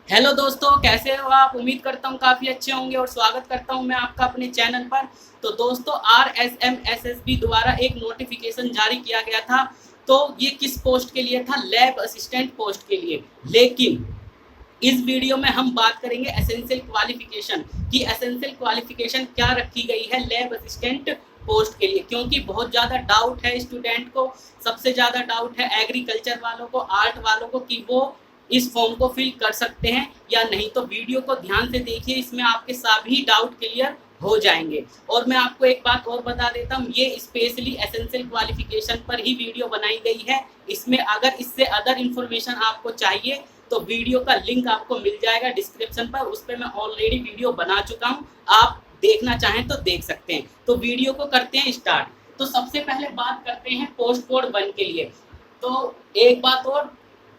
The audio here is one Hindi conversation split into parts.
हेलो दोस्तों, कैसे हो आप? उम्मीद करता हूँ काफ़ी अच्छे होंगे और स्वागत करता हूँ मैं आपका अपने चैनल पर। तो दोस्तों, RSMSSB द्वारा एक नोटिफिकेशन जारी किया गया था। तो ये किस पोस्ट के लिए था? लैब असिस्टेंट पोस्ट के लिए। लेकिन इस वीडियो में हम बात करेंगे एसेंशियल क्वालिफिकेशन कि एसेंशियल क्वालिफिकेशन क्या रखी गई है लैब असिस्टेंट पोस्ट के लिए, क्योंकि बहुत ज़्यादा डाउट है स्टूडेंट को। सबसे ज़्यादा डाउट है एग्रीकल्चर वालों को, आर्ट वालों को कि वो इस फॉर्म को फिल कर सकते हैं या नहीं। तो वीडियो को ध्यान से देखिए, इसमें आपके सभी डाउट क्लियर हो जाएंगे। और मैं आपको एक बात और बता देता हूँ, ये स्पेशली एसेंशियल क्वालिफिकेशन पर ही वीडियो बनाई गई है। इसमें अगर इससे अदर इन्फॉर्मेशन आपको चाहिए तो वीडियो का लिंक आपको मिल जाएगा डिस्क्रिप्शन पर। उस पर मैं ऑलरेडी वीडियो बना चुका हूँ, आप देखना चाहें तो देख सकते हैं। तो वीडियो को करते हैं स्टार्ट। तो सबसे पहले बात करते हैं पोस्ट कोड 1 के लिए। तो एक बात और,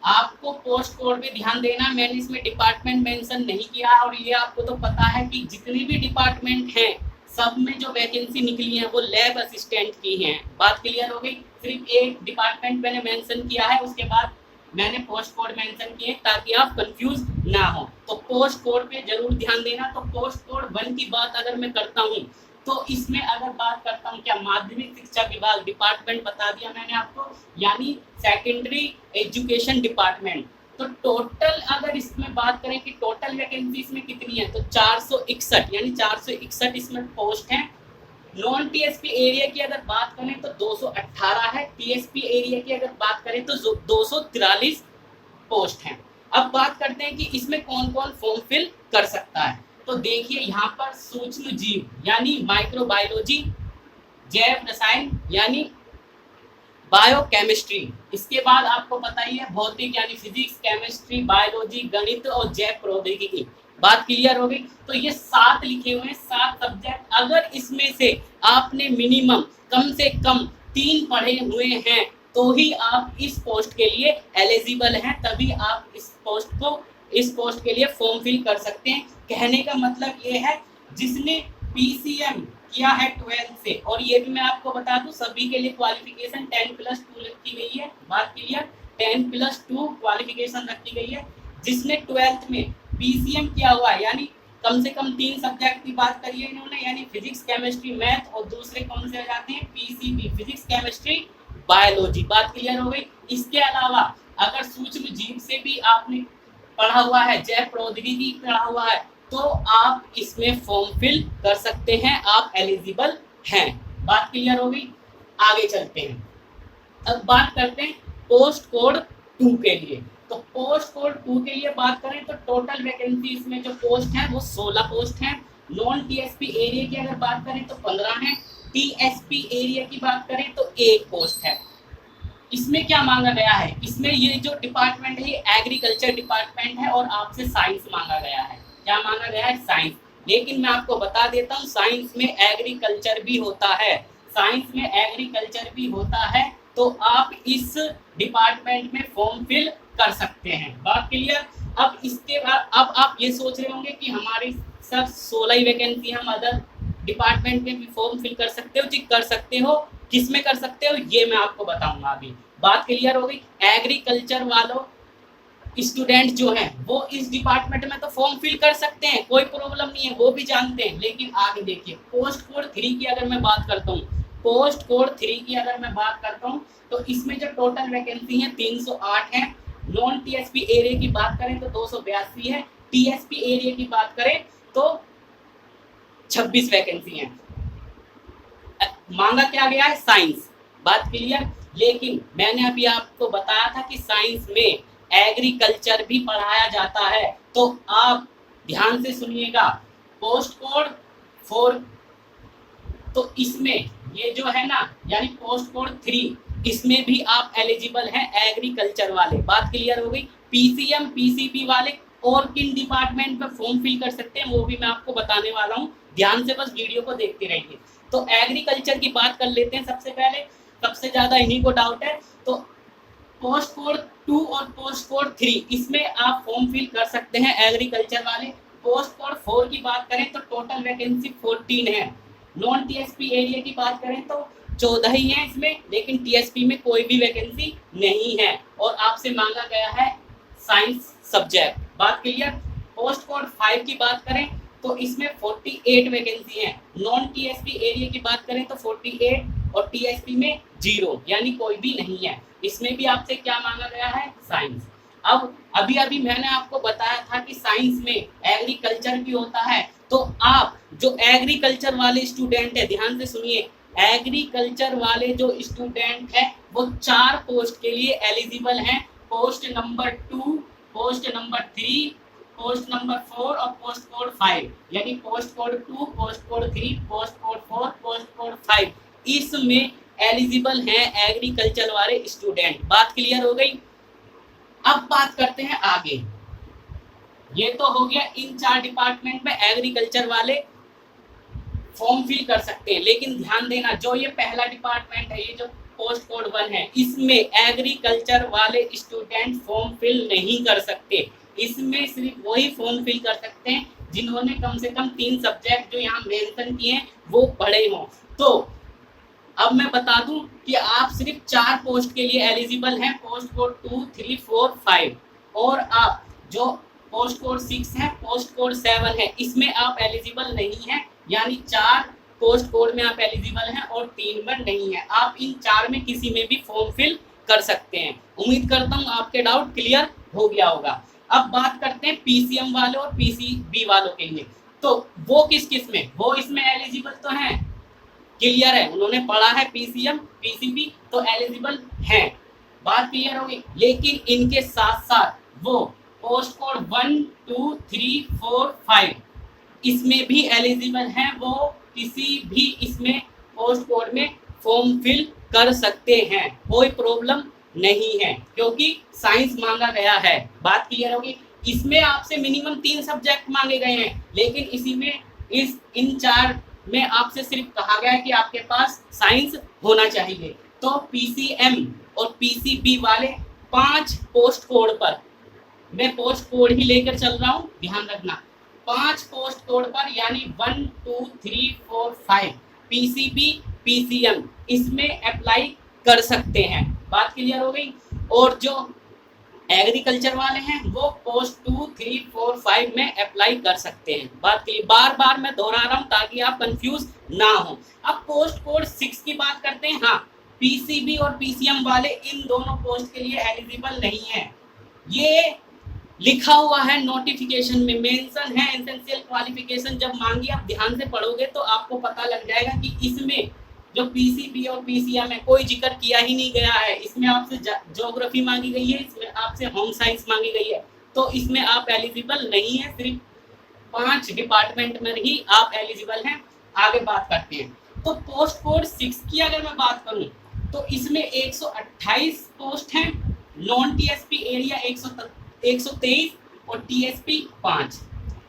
आपको पोस्ट कोड पे ध्यान देना, मैंने इसमें डिपार्टमेंट मेंशन नहीं किया। और ये आपको तो पता है कि जितने भी डिपार्टमेंट हैं सब में जो वैकेंसी निकली है वो लैब असिस्टेंट की हैं। बात क्लियर हो गई। सिर्फ एक डिपार्टमेंट मैंने मेंशन किया है, उसके बाद मैंने पोस्ट कोड मेंशन किए ताकि आप कंफ्यूज ना हो। तो पोस्ट कोड पे जरूर ध्यान देना। तो पोस्ट कोड 1 की बात अगर मैं करता हूँ तो इसमें अगर बात करता हूँ, क्या माध्यमिक शिक्षा विभाग डिपार्टमेंट बता दिया मैंने आपको, यानी सेकेंडरी एजुकेशन डिपार्टमेंट। तो टोटल अगर इसमें बात करें कि टोटल वैकेंसी इसमें कितनी है, तो 461, यानी 461 इसमें पोस्ट हैं। नॉन टीएसपी एरिया की अगर बात करें तो 218 है। टीएसपी एरिया की अगर बात करें तो 243 पोस्ट हैं। अब बात करते हैं कि इसमें कौन कौन फॉर्म फिल कर सकता है। तो देखिए यहाँ पर सूक्ष्म जीव यानी माइक्रोबायोलॉजी, जैव रसायन यानी बायोकेमिस्ट्री, इसके बाद आपको पता ही है भौतिक यानी फिजिक्स, केमिस्ट्री, बायोलॉजी, गणित और जैव प्रौद्योगिकी। बात क्लियर हो गई। तो ये 7 लिखे हुए हैं, 7 सब्जेक्ट। अगर इसमें से आपने मिनिमम कम से कम 3 पढ़े हुए हैं तो ही आप इस पोस्ट के लिए एलिजिबल हैं, तभी आप इस पोस्ट के लिए फॉर्म फिल कर सकते हैं। कहने का मतलब ये है, जिसने पीसीएम किया है 12th से, और ये भी मैं आपको बता दूं सभी के लिए क्वालिफिकेशन 10+2 रखी गई है। बात क्लियर, 10+2 क्वालिफिकेशन रखी गई है। जिसने 12th में पीसीएम किया हुआ है, यानी कम से कम 3 सब्जेक्ट की बात करिए इन्होंने, यानी फिजिक्स, केमिस्ट्री, मैथ, और दूसरे कौन से आ जाते हैं पीसीबी, फिजिक्स, केमिस्ट्री, बायोलॉजी। बात क्लियर हो गई। इसके अलावा अगर सूक्ष्म जीव से भी आपने पढ़ा हुआ है, जैव प्रौद्योगिकी पढ़ा हुआ है, तो आप इसमें फॉर्म फिल कर सकते हैं, आप एलिजिबल हैं। बात क्लियर हो गई। आगे चलते हैं। अब बात करते हैं पोस्ट कोड 2 के लिए। तो पोस्ट कोड 2 के लिए बात करें तो टोटल वैकेंसी इसमें जो पोस्ट है वो 16 पोस्ट हैं। नॉन टीएसपी एरिया की अगर बात करें तो 15 है। टीएसपी एरिया की बात करें तो 1 पोस्ट है। इसमें क्या मांगा गया है, इसमें ये जो डिपार्टमेंट है ये एग्रीकल्चर डिपार्टमेंट है और आपसे साइंस मांगा गया है। क्या मांगा गया है? साइंस। लेकिन मैं आपको बता देता हूँ, साइंस में एग्रीकल्चर भी होता है, साइंस में एग्रीकल्चर भी होता है। तो आप इस डिपार्टमेंट में फॉर्म फिल कर सकते हैं। बात क्लियर। अब इसके बाद अब आप ये सोच रहे होंगे कि हमारी सर 16 ही वैकेंसी, हम अदर डिपार्टमेंट में भी फॉर्म फिल कर सकते हो? जी कर सकते हो। किस में कर सकते हो ये मैं आपको बताऊंगा अभी। बात क्लियर हो गई। एग्रीकल्चर वालों स्टूडेंट जो हैं वो इस डिपार्टमेंट में तो फॉर्म फिल कर सकते हैं, कोई प्रॉब्लम नहीं है, वो भी जानते हैं। लेकिन आगे देखिए, पोस्ट कोड 3 की अगर मैं बात करता हूँ, पोस्ट कोड 3 की अगर मैं बात करता हूँ तो इसमें जो टोटल वैकेंसी है 308 है। नॉन टीएसपी एरिया की बात करें तो 282 है। टीएसपी एरिया की बात करें तो 26 वैकेंसी है। मांगा क्या गया है? साइंस। बात क्लियर। लेकिन मैंने अभी आपको बताया था कि साइंस में एग्रीकल्चर भी पढ़ाया जाता है। तो आप ध्यान से सुनिएगा, पोस्ट कोड 4, तो इसमें ये जो है ना, यानी पोस्ट कोड 3, इसमें भी आप एलिजिबल हैं एग्रीकल्चर वाले। बात क्लियर हो गई। पीसीएम पीसीबी वाले और किन डिपार्टमेंट पे फॉर्म फिल कर सकते हैं वो भी मैं आपको बताने वाला हूँ, ध्यान से बस वीडियो को देखते रहिए। तो एग्रीकल्चर की बात कर लेते हैं सबसे पहले, सबसे ज़्यादा इन्हीं को डाउट है। तो पोस्ट कोड 2 और पोस्ट कोड 3 इसमें आप फॉर्म फिल कर सकते हैं एग्रीकल्चर वाले। पोस्ट कोड 4 की बात करें तो टोटल वैकेंसी 14 है। नॉन टीएसपी एरिया की बात करें तो 14 ही है इसमें, लेकिन टीएसपी में कोई भी वैकेंसी नहीं है। और आपसे मांगा गया है साइंस सब्जेक्ट। बात क्लियर। पोस्ट कोड 5 की बात करें तो इसमें 48 वैकेंसी है। नॉन टीएसपी एरिया की बात करें तो 48 और टीएसपी में 0 यानी कोई भी नहीं है। इसमें भी आपसे क्या मांगा गया है, साइंस। अब अभी अभी मैंने आपको बताया था कि साइंस में एग्रीकल्चर भी होता है, तो आप जो एग्रीकल्चर वाले स्टूडेंट है, ध्यान से सुनिए, एग्रीकल्चर वाले जो स्टूडेंट है वो 4 पोस्ट के लिए एलिजिबल हैं। Post number 2, post number 3, post number 4 और पोस्ट कोड 5, यानी post code 2, post code 3, post code 4, post code 5, इसमें एलिजिबल हैं एग्रीकल्चर वाले स्टूडेंट। बात क्लियर हो गई। अब बात करते हैं आगे। ये तो हो गया इन 4 डिपार्टमेंट में एग्रीकल्चर वाले फॉर्म फिल कर सकते हैं, लेकिन ध्यान देना जो ये पहला डिपार्टमेंट है, ये जो पोस्ट कोड 1 है, इसमें एग्रीकल्चर वाले स्टूडेंट फॉर्म फिल नहीं कर सकते। इसमें सिर्फ वही फॉर्म फिल कर सकते हैं जिन्होंने कम से कम 3 सब्जेक्ट जो यहाँ मेंशन किए हैं वो पढ़े हों। तो अब मैं बता दूं कि आप सिर्फ 4 पोस्ट के लिए एलिजिबल हैं, पोस्ट कोड 2, 3, 4, 5, और आप जो पोस्ट कोड 6 है, पोस्ट कोड 7 है, इसमें आप एलिजिबल नहीं हैं, यानी 4 पोस्ट कोड में आप एलिजिबल हैं और 3 में नहीं है। आप इन 4 में किसी में भी फॉर्म फिल कर सकते हैं। उम्मीद करता हूँ आपके डाउट क्लियर हो गया होगा। अब बात करते हैं पीसीएम वालों और पीसीबी वालों के लिए। तो वो किस में, वो इसमें एलिजिबल तो हैं, क्लियर है, उन्होंने पढ़ा है पीसीएम पीसीबी तो एलिजिबल हैं, बात क्लियर होगी। लेकिन इनके साथ साथ वो पोस्ट कोड 1, 2, 3, 4, 5 इसमें भी एलिजिबल हैं, वो किसी भी इसमें पोस्ट कोड में फॉर्म फिल कर सकते हैं, कोई प्रॉब्लम नहीं है, क्योंकि साइंस मांगा गया है। बात क्लियर होगी। इसमें आपसे मिनिमम 3 सब्जेक्ट मांगे गए हैं, लेकिन इसी में इन 4 में आपसे सिर्फ कहा गया है कि आपके पास साइंस होना चाहिए। तो पीसीएम और पीसीबी वाले 5 पोस्ट कोड पर, मैं पोस्ट कोड ही लेकर चल रहा हूँ, ध्यान रखना, 5 पोस्ट कोड पर यानी 1, 2, 3, 4, 5 पीसीबी पीसीएम इसमें अप्लाई कर सकते हैं। बात क्लियर हो गई। और जो एग्रीकल्चर वाले हैं वो पोस्ट 2, 3, 4, 5 में अप्लाई कर सकते हैं। बात क्लियर, बार बार मैं दोहरा रहा हूँ ताकि आप कंफ्यूज ना हो। अब पोस्ट कोड 6 की बात करते हैं। हाँ, पीसीबी और पीसीएम वाले इन दोनों पोस्ट के लिए एलिजिबल नहीं है, ये लिखा हुआ है नोटिफिकेशन में, मेंशन है एसेंशियल क्वालिफिकेशन। जब मांगी आप ध्यान से पढ़ोगे तो आपको पता लग जाएगा कि इसमें जो पीसीबी और पीसीएम है कोई जिक्र किया ही नहीं गया है। इसमें आपसे ज्योग्राफी मांगी गई है, इसमें आपसे होम साइंस मांगी गई है, तो इसमें आप एलिजिबल नहीं है। सिर्फ 5 डिपार्टमेंट में ही आप एलिजिबल हैं। आगे बात करते हैं। तो पोस्ट कोड 6 की अगर मैं बात करूं तो इसमें 128 पोस्ट हैं, नॉन टीएसपी एरिया 123 और टीएसपी 5,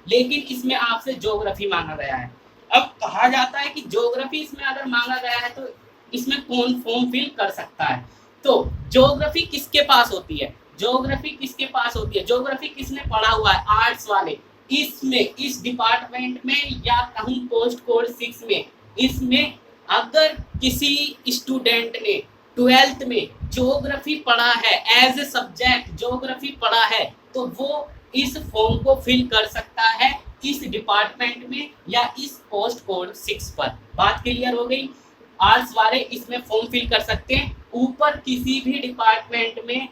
लेकिन इसमें आपसे ज्योग्राफी मांगा गया है। अब कहा जाता है कि ज्योग्राफी इसमें अगर मांगा गया है तो इसमें कौन फॉर्म फिल कर सकता है। तो ज्योग्राफी किसके पास होती है, ज्योग्राफी किसके पास होती है, ज्योग्राफी किसने पढ़ा हुआ है, आर्ट्स वाले। इसमें इस डिपार्टमेंट में या कहूँ पोस्ट कोड 6 में, इसमें अगर किसी स्टूडेंट ने 12th में ज्योग्राफी पढ़ा है, एज ए सब्जेक्ट ज्योग्राफी पढ़ा है, तो वो इस फॉर्म को फिल कर सकता है इस डिपार्टमेंट में या इस पोस्ट कोड 6 पर। बात क्लियर हो गई। आर्ट्स वाले इसमें फॉर्म फिल कर सकते हैं। ऊपर किसी भी डिपार्टमेंट में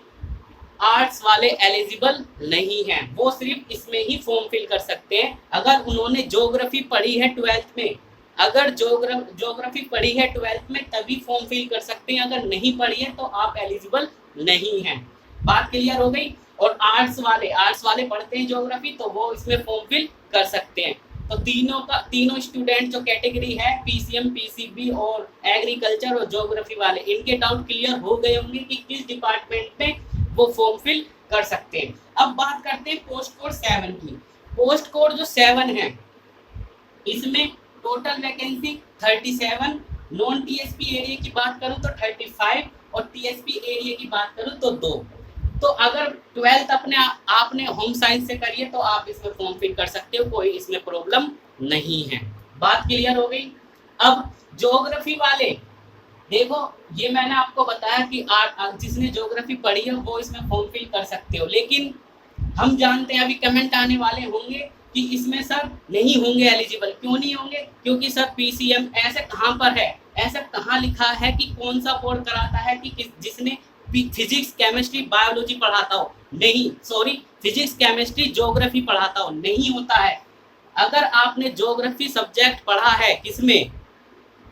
आर्ट्स वाले एलिजिबल नहीं हैं, वो सिर्फ इसमें ही फॉर्म फिल कर सकते हैं अगर उन्होंने ज्योग्राफी पढ़ी है 12th में। अगर ज्योग्राफी पढ़ी है 12th में तभी फॉर्म फिल कर सकते हैं, अगर नहीं पढ़ी है तो आप एलिजिबल नहीं हैं। बात क्लियर हो गई। और आर्ट्स वाले पढ़ते हैं ज्योग्राफी तो वो इसमें फॉर्म फिल कर सकते हैं। तो तीनों स्टूडेंट जो कैटेगरी है पीसीएम पीसीबी और एग्रीकल्चर और ज्योग्राफी वाले, इनके डाउट क्लियर हो गए होंगे कि किस डिपार्टमेंट में वो फॉर्म फिल कर सकते हैं। अब बात करते हैं पोस्ट कोड 7 की। पोस्ट कोड जो 7 है इसमें total vacancy 37, non TSP area की बात करूं तो 35 और टीएसपी एरिया की बात करूं तो 2। तो अगर 12th आपने होम साइंस से करिए तो आप इसमें फॉर्म फिल कर सकते हो, कोई इसमें प्रॉब्लम नहीं है। बात क्लियर हो गई। अब ज्योग्राफी वाले देखो, ये मैंने आपको बताया कि जिसने ज्योग्राफी पढ़ी है वो इसमें फॉर्म फिल कर सकते हो, लेकिन हम जानते हैं अभी कमेंट आने वाले होंगे कि इसमें सर नहीं होंगे एलिजिबल। क्यों नहीं होंगे? क्योंकि सर पीसीएम ऐसे कहाँ पर है, ऐसा कहाँ लिखा है कि कौन सा बोर्ड कराता है कि जिसने फिजिक्स केमिस्ट्री बायोलॉजी पढ़ाता हो? नहीं, सॉरी, फिजिक्स केमिस्ट्री ज्योग्राफी पढ़ाता हो? नहीं होता है। अगर आपने ज्योग्राफी सब्जेक्ट पढ़ा है किसमें,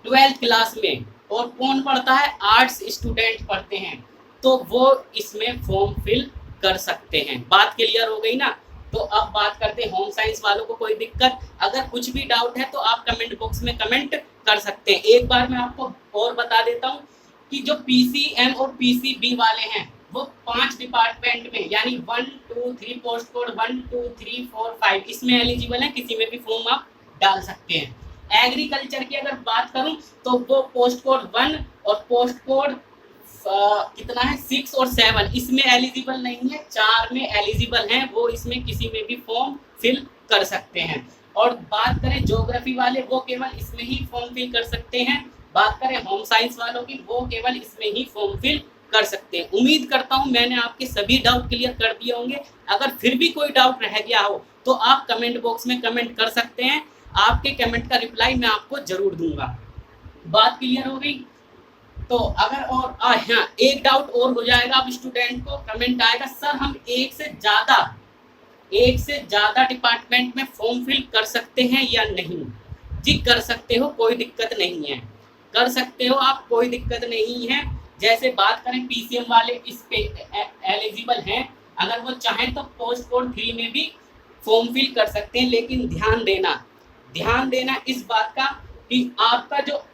12th क्लास में, और कौन पढ़ता है, आर्ट्स स्टूडेंट पढ़ते हैं, तो वो इसमें फॉर्म फिल कर सकते हैं। बात क्लियर हो गई ना? तो अब बात करते हैं होम साइंस वालों को कोई दिक्कत, अगर कुछ भी डाउट है तो आप कमेंट बॉक्स में कमेंट कर सकते हैं। एक बार मैं आपको और बता देता हूँ कि जो पीसीएम और पीसीबी वाले हैं वो 5 डिपार्टमेंट में, यानी 1 2 3 पोस्ट कोड 1 2 3 4 5 इसमें एलिजिबल है, किसी में भी फॉर्म आप डाल सकते हैं। एग्रीकल्चर की अगर बात करूं तो वो पोस्ट कोड 1 और पोस्ट कोड कितना है 6 और 7 इसमें एलिजिबल नहीं है, 4 में एलिजिबल हैं, वो इसमें किसी में भी फॉर्म फिल कर सकते हैं। और बात करें ज्योग्राफी वाले, वो केवल इसमें ही फॉर्म फिल कर सकते हैं। बात करें होम साइंस वालों की, वो केवल इसमें ही फॉर्म फिल कर सकते हैं। उम्मीद करता हूं मैंने आपके सभी डाउट क्लियर कर दिए होंगे। अगर फिर भी कोई डाउट रह गया हो तो आप कमेंट बॉक्स में कमेंट कर सकते हैं, आपके कमेंट का रिप्लाई मैं आपको जरूर दूंगा। बात क्लियर हो गई? तो अगर और हाँ, एक डाउट और हो जाएगा, अब स्टूडेंट को कमेंट आएगा सर हम एक से ज़्यादा डिपार्टमेंट में फॉर्म फिल कर सकते हैं या नहीं? जी कर सकते हो, कोई दिक्कत नहीं है, कर सकते हो आप, कोई दिक्कत नहीं है। जैसे बात करें पीसीएम वाले इस पे एलिजिबल हैं, अगर वो चाहें तो पोस्ट कोड 3 में भी फॉर्म फिल कर सकते हैं। लेकिन ध्यान देना इस बात का कि आपका जो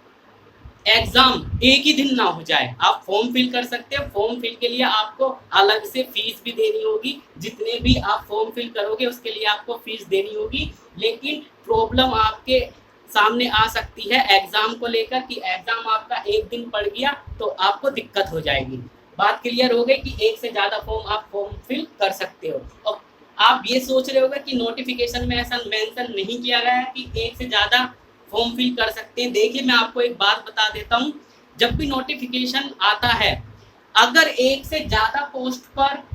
एग्जाम एक ही दिन ना हो जाए। आप फॉर्म फिल कर सकते हो, फॉर्म फिल के लिए आपको अलग से फीस भी देनी होगी, जितने भी आप फॉर्म फिल करोगे उसके लिए आपको फीस देनी होगी। लेकिन प्रॉब्लम आपके सामने आ सकती है एग्जाम को लेकर कि एग्जाम आपका एक दिन पड़ गया तो आपको दिक्कत हो जाएगी। बात क्लियर हो गई कि एक से ज़्यादा आप फॉर्म फिल कर सकते हो। और आप ये सोच रहे होगे कि नोटिफिकेशन में ऐसा मेंशन नहीं किया गया है कि एक से ज़्यादा फॉर्म फिल कर सकते हैं। देखिए मैं आपको एक बात बता देता हूँ, जब भी नोटिफिकेशन आता है, अगर एक से ज़्यादा पोस्ट पर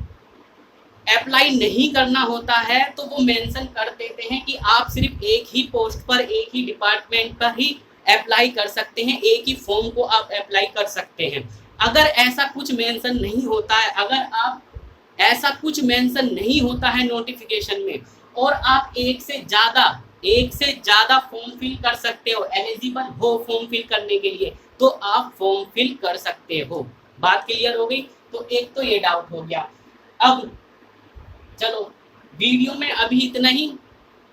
अप्लाई नहीं करना होता है तो वो मेंशन कर देते हैं कि आप सिर्फ एक ही पोस्ट पर, एक ही डिपार्टमेंट पर ही अप्लाई कर सकते हैं, एक ही फॉर्म को आप अप्लाई कर सकते हैं। अगर ऐसा कुछ मेंशन नहीं होता है, अगर आप ऐसा कुछ मेंशन नहीं होता है नोटिफिकेशन में, और आप एक से ज़्यादा फॉर्म फिल कर सकते हो, एलिजिबल हो फॉर्म फिल करने के लिए, तो आप फॉर्म फिल कर सकते हो। बात क्लियर हो गई? तो एक तो ये डाउट हो गया। अब चलो वीडियो में अभी इतना ही,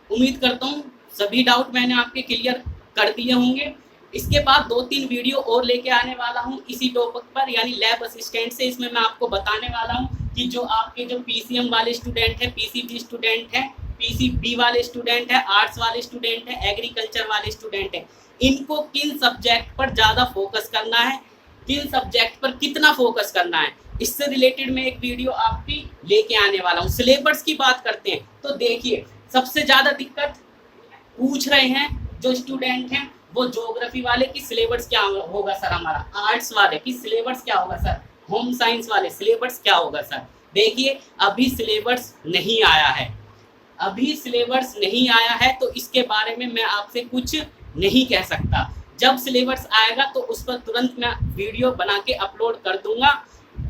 उम्मीद करता हूँ सभी डाउट मैंने आपके क्लियर कर दिए होंगे। इसके बाद 2-3 वीडियो और लेके आने वाला हूँ इसी टॉपिक पर, यानी लैब असिस्टेंट से। इसमें मैं आपको बताने वाला हूँ कि जो आपके जो पीसीएम वाले स्टूडेंट हैं, पीसीबी स्टूडेंट हैं, पीसीबी वाले स्टूडेंट हैं, आर्ट्स वाले स्टूडेंट हैं, एग्रीकल्चर वाले स्टूडेंट हैं, इनको किन सब्जेक्ट पर ज़्यादा फोकस करना है, किन सब्जेक्ट पर कितना फोकस करना है, इससे रिलेटेड मैं एक वीडियो आपकी लेके आने वाला हूँ। सिलेबस की बात करते हैं तो देखिए, सबसे ज़्यादा दिक्कत पूछ रहे हैं जो स्टूडेंट हैं वो ज्योग्राफी वाले की सिलेबस क्या होगा सर, हमारा आर्ट्स वाले की सिलेबस क्या होगा सर, होम साइंस वाले सिलेबस क्या होगा सर। देखिए अभी सिलेबस नहीं आया है, अभी सिलेबस नहीं आया है, तो इसके बारे में मैं आपसे कुछ नहीं कह सकता। जब सिलेबस आएगा तो उस पर तुरंत मैं वीडियो बना के अपलोड कर दूंगा।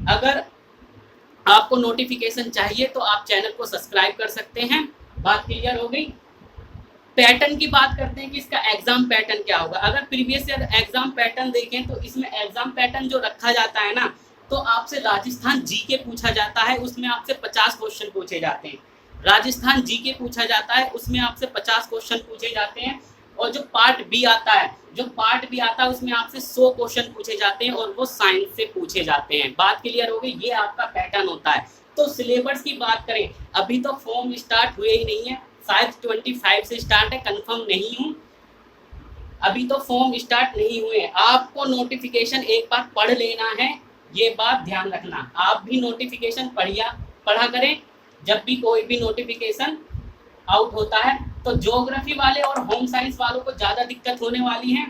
अगर आपको नोटिफिकेशन चाहिए तो आप चैनल को सब्सक्राइब कर सकते हैं। बात क्लियर हो गई? पैटर्न की बात करते हैं कि इसका एग्जाम पैटर्न क्या होगा। अगर प्रीवियस ईयर एग्जाम पैटर्न देखें तो इसमें एग्जाम पैटर्न जो रखा जाता है ना, तो आपसे राजस्थान जीके पूछा जाता है, उसमें आपसे 50 क्वेश्चन पूछे जाते हैं। राजस्थान जीके पूछा जाता है, उसमें आपसे 50 क्वेश्चन पूछे जाते हैं। और जो पार्ट बी आता है, उसमें आपसे 100 क्वेश्चन पूछे जाते हैं, और वो साइंस से पूछे जाते हैं। बात क्लियर हो गई? ये आपका पैटर्न होता है। तो सिलेबस की बात करें, अभी तो फॉर्म स्टार्ट हुए ही नहीं है, शायद 25 से स्टार्ट है, कंफर्म नहीं हूँ, अभी तो फॉर्म स्टार्ट नहीं हुए। आपको नोटिफिकेशन एक बार पढ़ लेना है, ये बात ध्यान रखना। आप भी नोटिफिकेशन पढ़ा करें जब भी कोई भी नोटिफिकेशन आउट होता है। तो ज्योग्राफी वाले और होम साइंस वालों को ज़्यादा दिक्कत होने वाली है,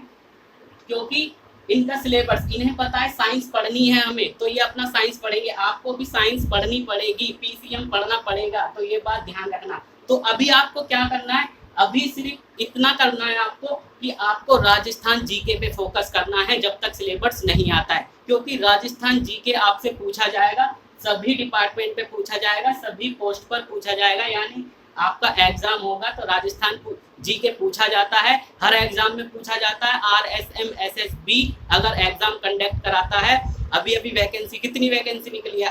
क्योंकि इनका सिलेबस, इन्हें पता है साइंस पढ़नी है हमें, तो ये अपना साइंस पढ़ेंगे। आपको भी साइंस पढ़नी पड़ेगी, पीसीएम पढ़ना पड़ेगा, तो ये बात ध्यान रखना। तो अभी आपको क्या करना है, अभी सिर्फ इतना करना है आपको कि आपको राजस्थान जीके पे फोकस करना है जब तक सिलेबस नहीं आता है, क्योंकि राजस्थान जीके आपसे पूछा जाएगा, सभी डिपार्टमेंट पे पूछा जाएगा, सभी पोस्ट पर पूछा जाएगा। यानी आपका एग्जाम होगा तो राजस्थान जीके पूछा जाता है, हर एग्जाम में पूछा जाता है। RSM SSB अगर एग्जाम कंडक्ट कराता है, अभी अभी वैकेंसी, कितनी वैकेंसी निकली है,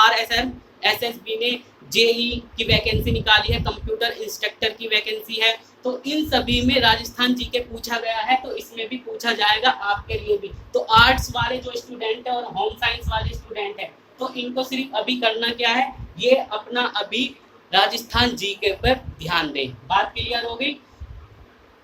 RSM SSB ने जेई की वैकेंसी निकाली है, कंप्यूटर इंस्ट्रक्टर की वैकेंसी है, तो इन सभी में राजस्थान जीके पूछा गया है, तो इसमें भी पूछा जाएगा आपके लिए भी। तो आर्ट्स वाले जो स्टूडेंट है और होम साइंस वाले स्टूडेंट है, तो इनको सिर्फ अभी करना क्या है, ये अपना अभी राजस्थान जीके पर ध्यान दें। बात क्लियर हो गई।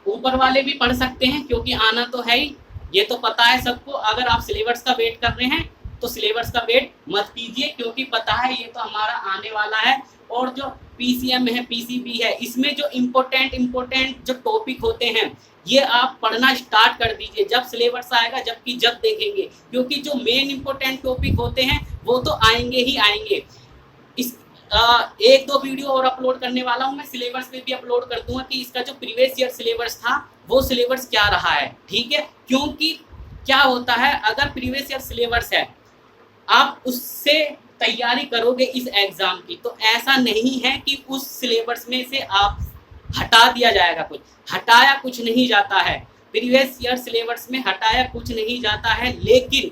ऊपर वाले भी पढ़ सकते हैं क्योंकि आना तो है ही, ये तो पता है सबको। अगर आप सिलेबस का वेट कर रहे हैं तो सिलेबस का वेट मत कीजिए, क्योंकि पता है ये तो हमारा आने वाला है। और जो पीसीएम है, पीसीबी है, इसमें जो इम्पोर्टेंट जो टॉपिक होते हैं ये आप पढ़ना स्टार्ट कर दीजिए जब सिलेबस आएगा, जबकि जब देखेंगे, क्योंकि जो मेन इम्पोर्टेंट टॉपिक होते हैं वो तो आएंगे ही आएंगे। इस एक दो वीडियो और अपलोड करने वाला हूँ मैं, सिलेबस पे भी अपलोड कर दूंगा कि इसका जो प्रीवियस ईयर सिलेबस था वो सिलेबस क्या रहा है, ठीक है। क्योंकि क्या होता है, अगर प्रीवियस ईयर सिलेबस है, आप उससे तैयारी करोगे इस एग्जाम की, तो ऐसा नहीं है कि उस सिलेबस में से आप हटा दिया जाएगा, कुछ हटाया कुछ नहीं जाता है। प्रीवियस ईयर सिलेबस में हटाया कुछ नहीं जाता है, लेकिन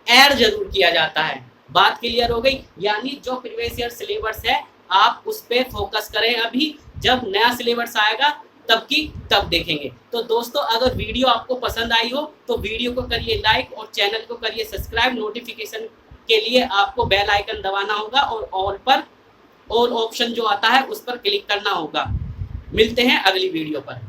ऐड जरूर किया जाता है। बात क्लियर हो गई। यानी जो प्रीवियस ईयर सिलेबस है आप उस पर फोकस करें, अभी जब नया सिलेबस आएगा तब की तब देखेंगे। तो दोस्तों, अगर वीडियो आपको पसंद आई हो तो वीडियो को करिए लाइक और चैनल को करिए सब्सक्राइब। नोटिफिकेशन के लिए आपको बेल आइकन दबाना होगा और ऑल ऑप्शन जो आता है उस पर क्लिक करना होगा। मिलते हैं अगली वीडियो पर।